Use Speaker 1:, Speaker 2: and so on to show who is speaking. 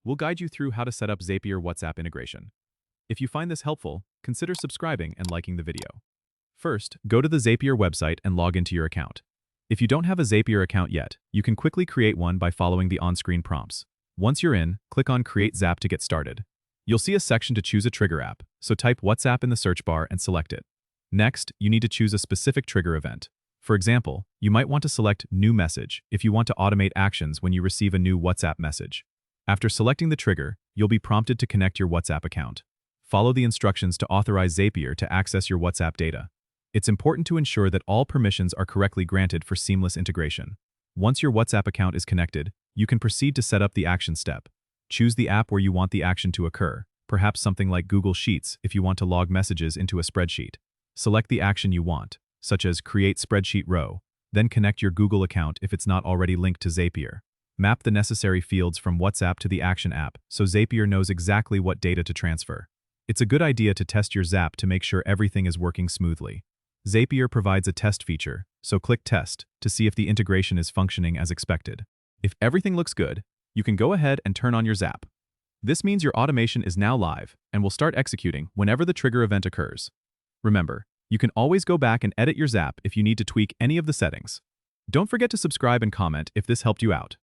Speaker 1: we'll guide you through how to set up Zapier WhatsApp integration. If you find this helpful, consider subscribing and liking the video. First, go to the Zapier website and log into your account. If you don't have a Zapier account yet, you can quickly create one by following the on-screen prompts. Once you're in, click on Create Zap to get started. You'll see a section to choose a trigger app, so type WhatsApp in the search bar and select it. Next, you need to choose a specific trigger event. For example, you might want to select New Message if you want to automate actions when you receive a new WhatsApp message. After selecting the trigger, you'll be prompted to connect your WhatsApp account. Follow the instructions to authorize Zapier to access your WhatsApp data. It's important to ensure that all permissions are correctly granted for seamless integration. Once your WhatsApp account is connected, you can proceed to set up the action step. Choose the app where you want the action to occur, perhaps something like Google Sheets if you want to log messages into a spreadsheet. Select the action you want, such as Create Spreadsheet Row, then connect your Google account if it's not already linked to Zapier. Map the necessary fields from WhatsApp to the Action app so Zapier knows exactly what data to transfer. It's a good idea to test your Zap to make sure everything is working smoothly. Zapier provides a test feature, so click Test to see if the integration is functioning as expected. If everything looks good, you can go ahead and turn on your Zap. This means your automation is now live and will start executing whenever the trigger event occurs. Remember, you can always go back and edit your Zap if you need to tweak any of the settings. Don't forget to subscribe and comment if this helped you out.